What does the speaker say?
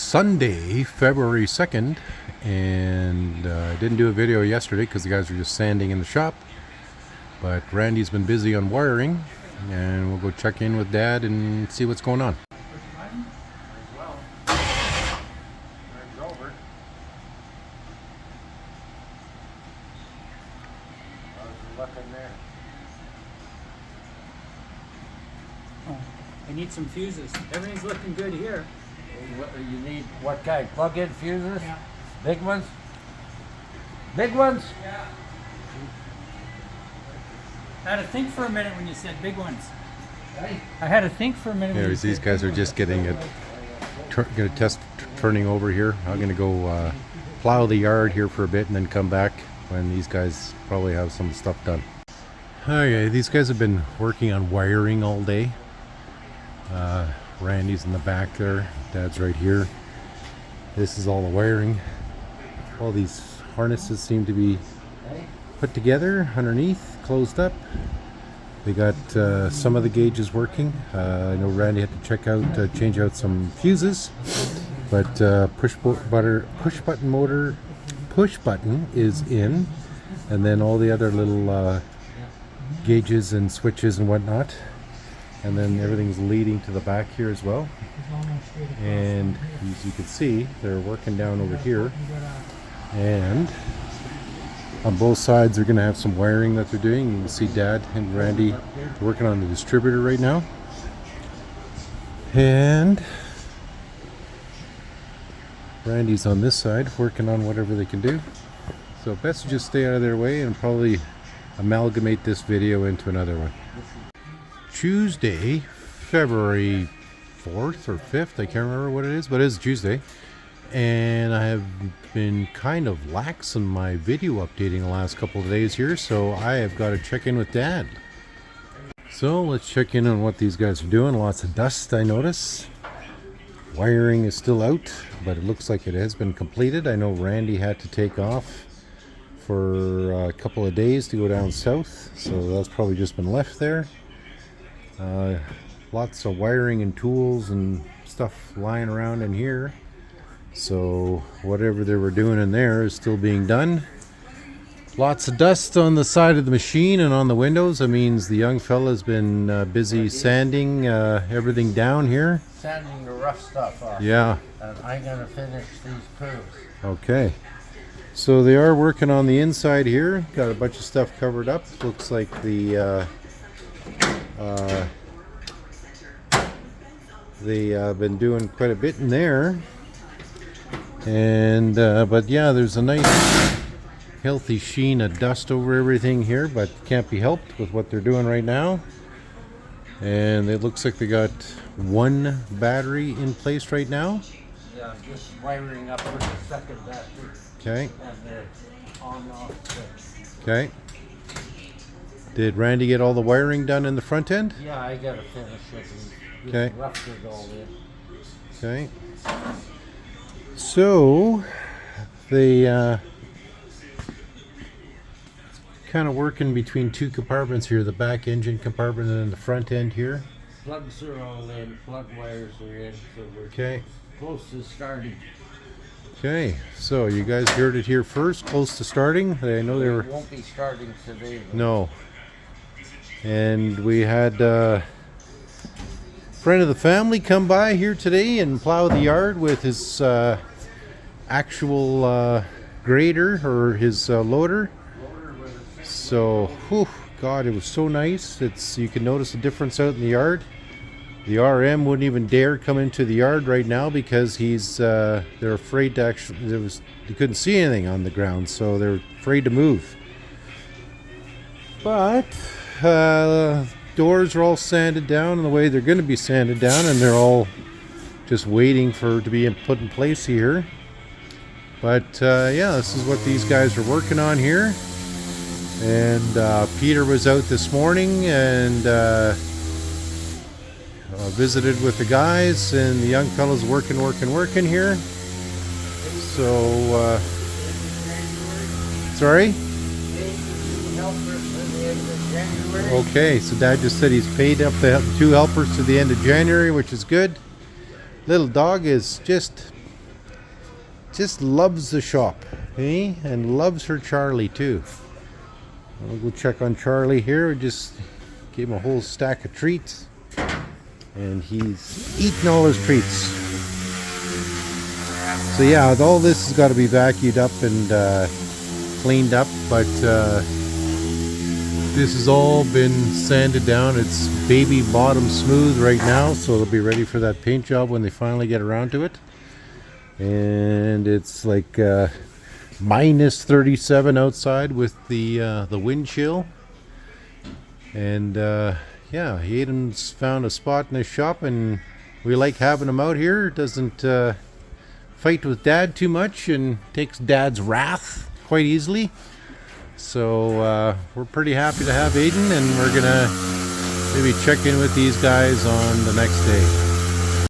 Sunday, February 2nd, and I didn't do a video yesterday because the guys were just sanding in the shop. But Randy's been busy on wiring, and we'll go check in with Dad and see what's going on. I need some fuses. Everything's looking good here. You need what kind? Plug-in fuses? Yeah. Big ones? Big ones? Yeah. I had to think for a minute when you said big ones. I had to think for a minute. Anyways, these guys are just getting it, gonna test turning over here. I'm gonna go plow the yard here for a bit and then come back when these guys probably have some stuff done. Okay, these guys have been working on wiring all day. Randy's in the back there, Dad's right here. This is all the wiring. All these harnesses seem to be put together underneath, closed up. They got some of the gauges working. I know Randy had to check out, change out some fuses, but push button is in, and then all the other little gauges and switches and whatnot. And then everything's leading to the back here as well. And as you can see, they're working down over here. And on both sides, they're going to have some wiring that they're doing. You can see Dad and Randy working on the distributor right now. And Randy's on this side working on whatever they can do. So best to just stay out of their way and probably amalgamate this video into another one. Tuesday, February 4th or 5th, I can't remember what it is, but it is Tuesday. And I have been kind of lax in my video updating the last couple of days here, so I have got to check in with Dad. So let's check in on what these guys are doing. Lots of dust, I notice. Wiring is still out, but it looks like it has been completed. I know Randy had to take off for a couple of days to go down south, so that's probably just been left there. Lots of wiring and tools and stuff lying around in here, so whatever they were doing in there is still being done. Lots of dust on the side of the machine and on the windows. That means the young fella's been busy sanding everything down here. Sanding the rough stuff off. Yeah. And I'm going to finish these curves. Okay. So they are working on the inside here. Got a bunch of stuff covered up. Looks like the they been doing quite a bit in there, and but yeah, there's a nice healthy sheen of dust over everything here, but can't be helped with what they're doing right now. And it looks like they got one battery in place right now. Yeah, I'm just wiring up with the second battery. Okay. And the on-off switch. Okay. Did Randy get all the wiring done in the front end? Yeah, I gotta finish it and Okay. rough it all in. Okay. So they kind of working between two compartments here, the back engine compartment and then the front end here. Plugs are all in, plug wires are in, so we're Okay. close to starting. Okay, so you guys heard it here first, close to starting. I know they were. We won't be starting today. Though. No. And we had a friend of the family come by here today and plow the yard with his actual grader or his loader. So, whew, God, it was so nice. You can notice the difference out in the yard. The RM wouldn't even dare come into the yard right now because they're afraid to actually. They couldn't see anything on the ground, so they're afraid to move. But doors are all sanded down in the way they're going to be sanded down, and they're all just waiting to be put in place here. But yeah, this is what these guys are working on here. And Peter was out this morning and visited with the guys, and the young fellows working here. So sorry. Okay, so Dad just said he's paid up the 2 helpers to the end of January, which is good. Little dog is just just loves the shop, eh? And loves her Charlie too. I'll go check on Charlie here. Just gave him a whole stack of treats, and he's eating all his treats. So yeah, all this has got to be vacuumed up and cleaned up, but this has all been sanded down. It's baby bottom smooth right now, so it'll be ready for that paint job when they finally get around to it. And it's like minus 37 outside with the wind chill. And yeah, Aidan's found a spot in his shop, and we like having him out here. Doesn't fight with Dad too much and takes Dad's wrath quite easily. So we're pretty happy to have Aidan, and we're gonna maybe check in with these guys on the next day.